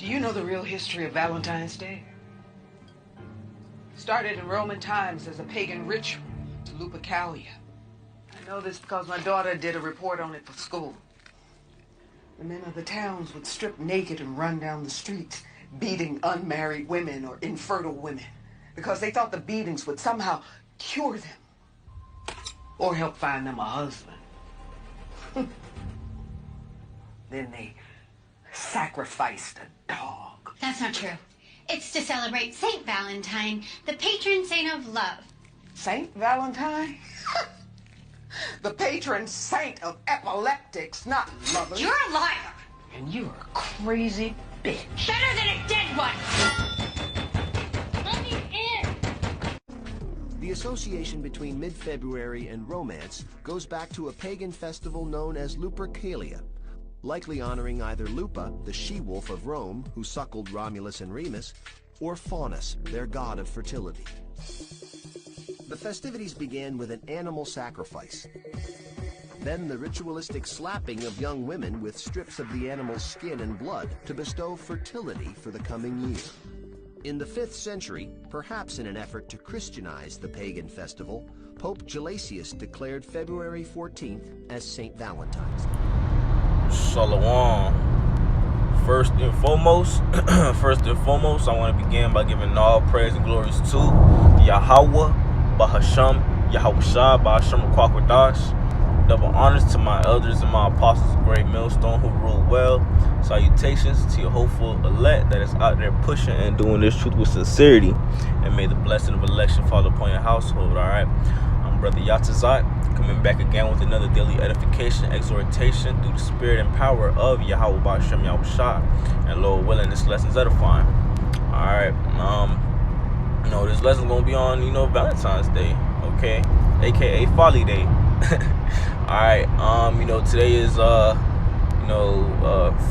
you know the real history of Valentine's Day? Started in Roman times as a pagan ritual to Lupercalia. I know this because my daughter did a report on it for school. The men of the towns would strip naked and run down the streets, beating unmarried women or infertile women, because they thought the beatings would somehow cure them or help find them a husband. Then they sacrificed a dog. That's not true. It's to celebrate Saint Valentine, the patron saint of love. Saint Valentine? The patron saint of epileptics, not lovers. You're a liar. And you're a crazy bitch. Better than a dead one. Let me in. The association between mid-February and romance goes back to a pagan festival known as Lupercalia, likely honoring either Lupa, the she-wolf of Rome, who suckled Romulus and Remus, or Faunus, their god of fertility. The festivities began with an animal sacrifice. Then the ritualistic slapping of young women with strips of the animal's skin and blood to bestow fertility for the coming year. In the 5th century, perhaps in an effort to Christianize the pagan festival, Pope Gelasius declared February 14th as St. Valentine's. Shalom. First and foremost, I want to begin by giving all praise and glories to Yahweh, Bahasham, Yahweh Shah, Bahasham Kwakwadash. Double honors to my elders and my apostles of Great Millstone who rule well. Salutations to your hopeful elect that is out there pushing and doing this truth with sincerity. And may the blessing of election fall upon your household, alright? I'm Brother Yatazat, coming back again with another daily edification, exhortation through the spirit and power of Yahweh Bahasham Yahweh Shah. And Lord willing, this lesson's edifying. Alright, this lesson's gonna be on, Valentine's Day, okay? AKA Folly Day. Alright, today is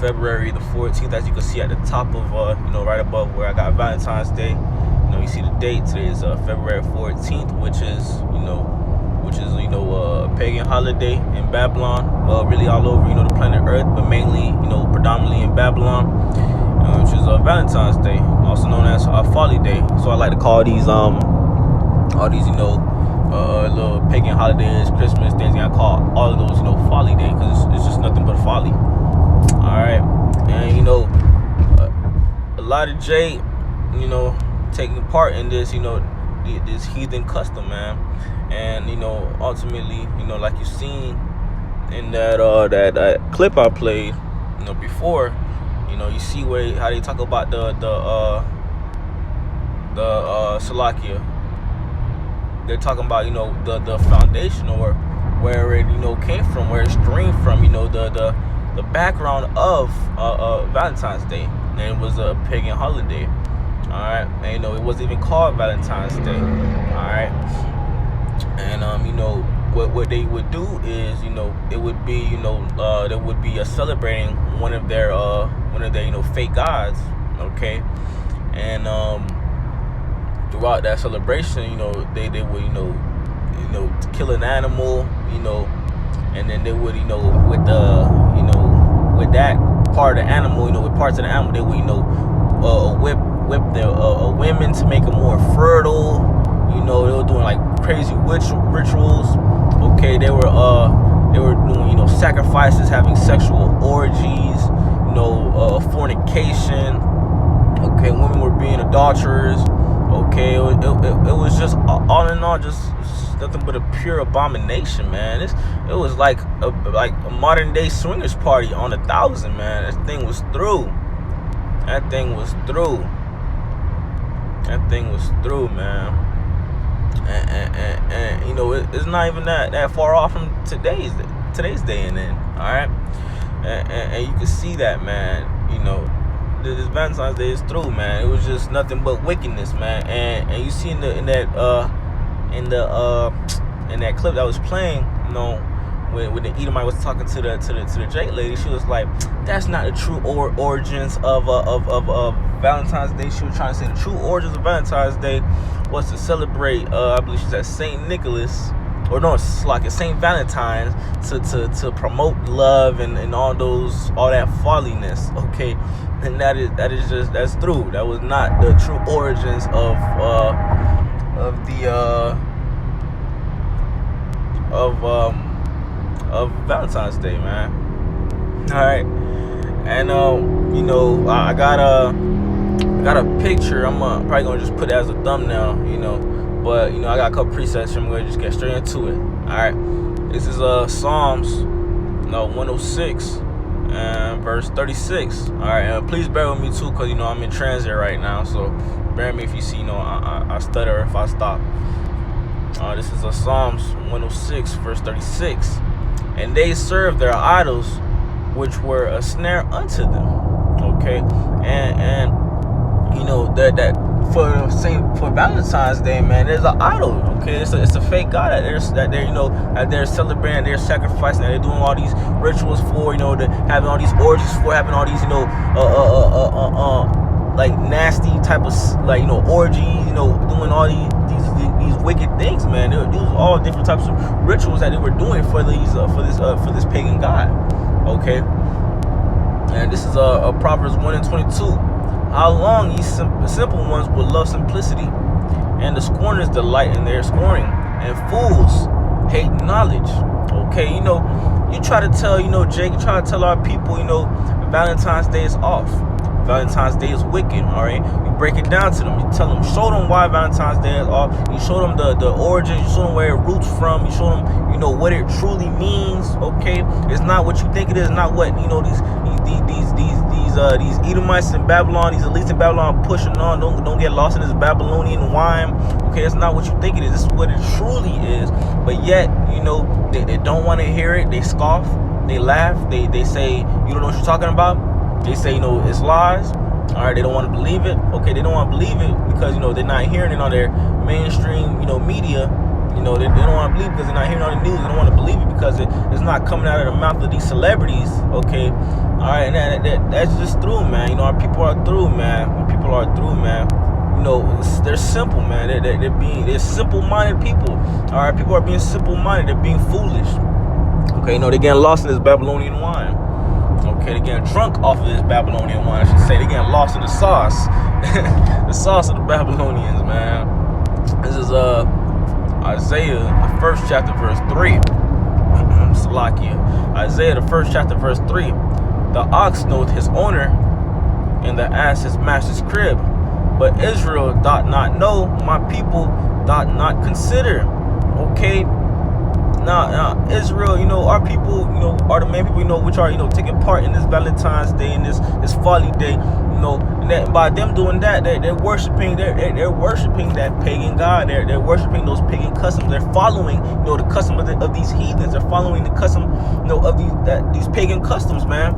February the 14th, as you can see at the top of right above where I got Valentine's Day. You see the date. Today is February 14th, which is a pagan holiday in Babylon. Well, really all over the planet Earth, but mainly predominantly in Babylon, which is Valentine's Day, also known as Folly Day. So I like to call these all these little pagan holidays, Christmas things, I call all of those Folly Day, because it's just nothing but folly. All right, and a lot of J taking part in this this heathen custom, man. And ultimately, like you seen in that clip I played before, you see how they talk about the Salakia. They're talking about the foundation, or where it came from, where it streamed from, the background of Valentine's Day. And it was a pagan holiday. Alright, and it wasn't even called Valentine's Day. Alright. And what they would do is it would be they would be celebrating one of their fake gods, okay? And throughout that celebration, they would kill an animal, and then they would with the with that part of the animal, with parts of the animal, they would whip the women to make them more fertile. They were doing like crazy rituals. Okay, they were doing sacrifices, having sexual orgies, fornication. Okay, women were being adulterers. Okay, it was just all in all just nothing but a pure abomination, man. It was like a modern day swingers party on 1,000, man. That thing was through. That thing was through, man. And it's not even that far off from today's day and then. All right, and you can see that, man. This Valentine's Day is through, man. It was just nothing but wickedness, man. And you see in that clip that was playing, when the Edomite was talking to the Jake lady, she was like, "That's not the true origins of Valentine's Day." She was trying to say the true origins of Valentine's Day was to celebrate, I believe she said Saint Nicholas, or no, it's like Saint Valentine's, to promote love and all that folliness. Okay, And that's through. That was not the true origins of Valentine's Day, man. All right, and I got a picture. I'm probably gonna just put it as a thumbnail, but I got a couple presets. So I'm gonna just get straight into it. All right, this is Psalms 106 and verse 36. All right, and please bear with me too, cause I'm in transit right now, so bear with me if you see I stutter if I stop. This is Psalms 106 verse 36. And they served their idols, which were a snare unto them. Okay, and that for Valentine's Day, man, there's an idol. Okay, it's a fake god that they're celebrating, they're sacrificing, that they're doing all these rituals for, having all these orgies for, having all these like nasty type of orgies, doing all these wicked things, man. These were all different types of rituals that they were doing for this pagan god. Okay, and this is Proverbs 1:22. How long ye simple ones will love simplicity, and the scorners delight in their scorning, and fools hate knowledge. Okay, you try to tell, Jake, you try to tell our people, Valentine's Day is off. Valentine's Day is wicked, all right? You break it down to them. You tell them, show them why Valentine's Day is off. You show them the origin. You show them where it roots from. You show them, what it truly means, okay? It's not what you think it is. Not what, these Edomites in Babylon, these elites in Babylon are pushing on. Don't get lost in this Babylonian wine, okay? It's not what you think it is. This is what it truly is. But yet, they don't want to hear it. They scoff. They laugh. They say, you don't know what you're talking about. They say, it's lies. All right, they don't want to believe it. Okay, they don't want to believe it because, they're not hearing it on their mainstream, media. They don't want to believe it because they're not hearing it on the news. They don't want to believe it because it's not coming out of the mouth of these celebrities. Okay, all right, and that's just through, man. Our people are through, man. Our people are through, man. They're simple, man. They're simple-minded people. All right, people are being simple-minded. They're being foolish. Okay, they're getting lost in this Babylonian wine. Okay, they're getting drunk off of this Babylonian wine, I should say. They're getting lost in the sauce. The sauce of the Babylonians, man. This is Isaiah, the 1st chapter, verse 3. Salakia. Isaiah, the 1st chapter, verse 3. The ox knoweth his owner, and the ass his master's crib. But Israel doth not know, my people doth not consider. Okay. Now, Israel, our people, are the main people, which are, taking part in this Valentine's Day and this folly day, and that by them doing that, they're worshiping, they're worshiping that pagan god. They're worshiping those pagan customs. They're following, the custom of these heathens. They're following the custom, of these pagan customs, man.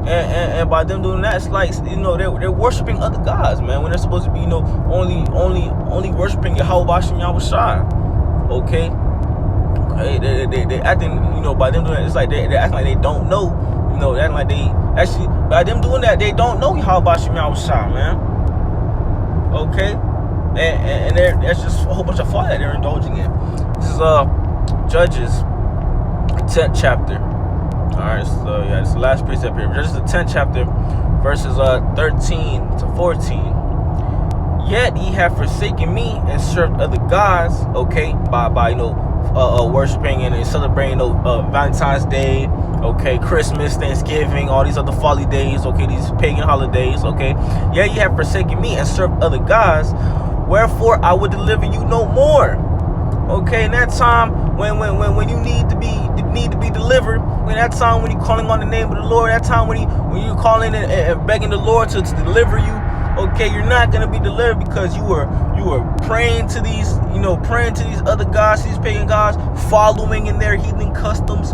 And by them doing that, it's like, they're worshiping other gods, man. When they're supposed to be, only worshiping Yahweh Shem Yahushua. Okay. They acting, by them doing that, it's like they're acting like they don't know, they're acting like they actually, by them doing that, they don't know how about Shem Yahushua, man. Okay, and that's just a whole bunch of folly that they're indulging in. This is Judges, 10th chapter. All right, so yeah, it's the last precept here. Judges, the 10th chapter, verses 13 to 14. Yet ye have forsaken me and served other gods. Okay, by worshiping and celebrating Valentine's Day, okay, Christmas, Thanksgiving, all these other folly days, okay, these pagan holidays, okay. Yeah, you have forsaken me and served other gods, wherefore I will deliver you no more. Okay, in that time when you need to be delivered, when that time when you're calling on the name of the Lord, that time when you're calling and begging the Lord to deliver you, okay, you're not gonna be delivered because you were praying to these other gods, these pagan gods, following in their heathen customs,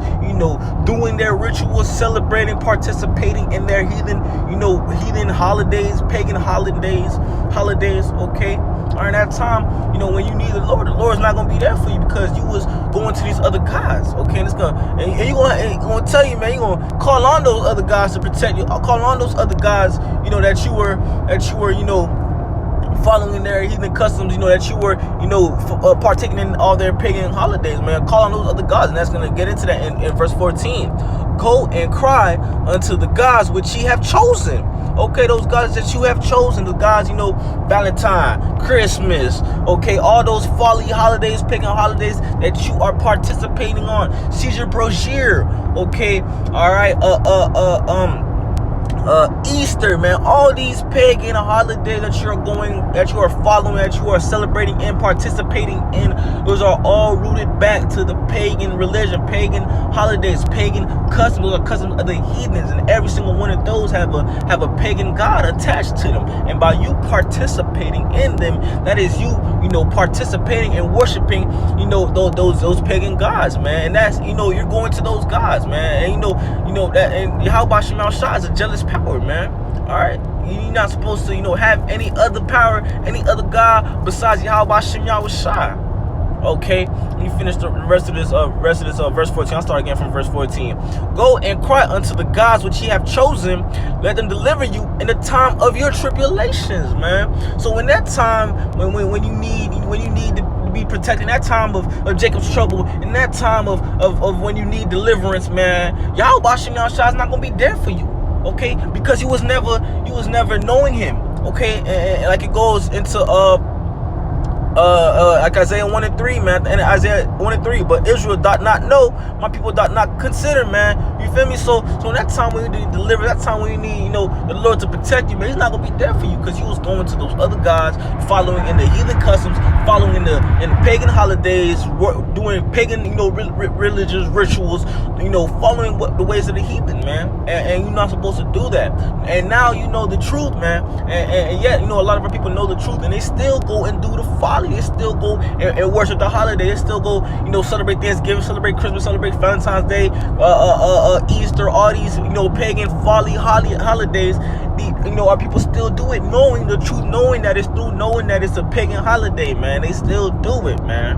doing their rituals, celebrating, participating in their heathen holidays, pagan holidays, okay. Or in that time, when you need the Lord's not gonna be there for you because you was going to these other gods, okay. And it's gonna tell you, man, you're gonna call on those other gods to protect you. Call on those other gods, that you were following their heathen customs, that you were, partaking in all their pagan holidays, man. Call on those other gods, and that's gonna get into that in verse 14. Go and cry unto the gods which ye have chosen. Okay, those gods that you have chosen, the gods, you know, Valentine, Christmas, okay, all those folly holidays, pagan holidays that you are participating on. Caesar brochure, okay, all right, Easter, man, all these pagan holidays that you are following, that you are celebrating and participating in, those are all rooted back to the pagan religion, pagan holidays, pagan customs. Those are customs of the heathens, and every single one of those have a pagan god attached to them. And by you participating in them, that is you know, participating and worshiping, you know, those pagan gods, man. And that's, you know, you're going to those gods, man. And you know that, and Yahweh Shem Shah is a jealous power, man. All right, you're not supposed to, you know, have any other power, any other god besides Yahweh Shem Shah. Okay, you finish the rest of this verse 14. I'll start again from verse 14. Go and cry unto the gods which ye have chosen, let them deliver you in the time of your tribulations, man. So in that time when you need to be protected, in that time of Jacob's trouble, in that time of when you need deliverance, man, Yahweh Shem Shah is not gonna be there for you. Okay, because you was never knowing him. Okay, and like it goes into like Isaiah 1 and 3, man, and Isaiah 1 and 3. But Israel doth not know, my people doth not consider, man. You feel me? So in that time when you need to deliver, that time when you need, you know, the Lord to protect you, man, he's not gonna be there for you, because you was going to those other gods, following in the heathen customs, following in the pagan holidays, doing pagan, you know, religious rituals, you know, following the ways of the heathen, man. And you're not supposed to do that. And now you know the truth, man. And yet, you know, a lot of our people know the truth, and they still go and do the folly. They still go and worship the holiday. They still go, you know, celebrate Thanksgiving, celebrate Christmas, celebrate Valentine's Day, Easter, all these, you know, pagan folly holidays. You know, our people still do it, knowing the truth, knowing that it's through, knowing that it's a pagan holiday, man. They still do it, man.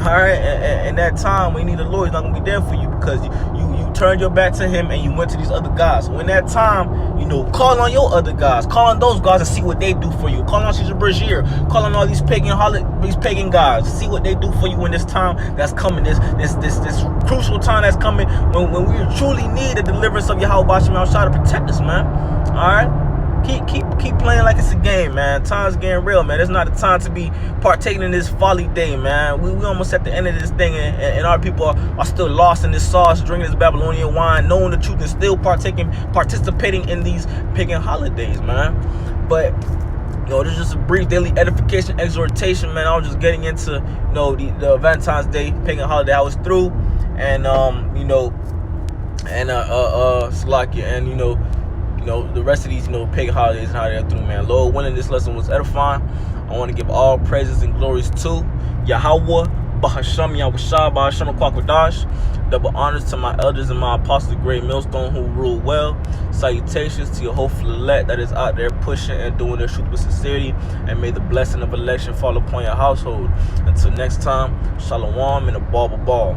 All right, and that time when you need the Lord, he's not gonna be there for you, because you turned your back to him and you went to these other gods. So in that time, you know, call on your other gods, call on those gods and see what they do for you. Call on Caesar Brashear, call on all these pagan gods, see what they do for you in this time that's coming, this crucial time that's coming, when we truly need the deliverance of Yahweh Shem Shah to protect us, man. All right. Keep playing like it's a game, man. Time's getting real, man. It's not the time to be partaking in this folly day, man. We almost at the end of this thing, and our people are still lost in this sauce, drinking this Babylonian wine, knowing the truth, and still participating in these pagan holidays, man. But you know, this is just a brief daily edification, exhortation, man. I was just getting into, you know, the Valentine's Day pagan holiday. I was through, and you know, and Slovakia, and you know, the rest of these, you know, pagan holidays and how they're through, man. Lord willing, this lesson was edifying. I want to give all praises and glories to Yahweh, Bahasham Yahushua, Bahasham Kwakwadash. Double honors to my elders and my apostles, the great millstone who rule well. Salutations to your hopeful elect that is out there pushing and doing their truth with sincerity. And may the blessing of election fall upon your household. Until next time, shalom and a ball.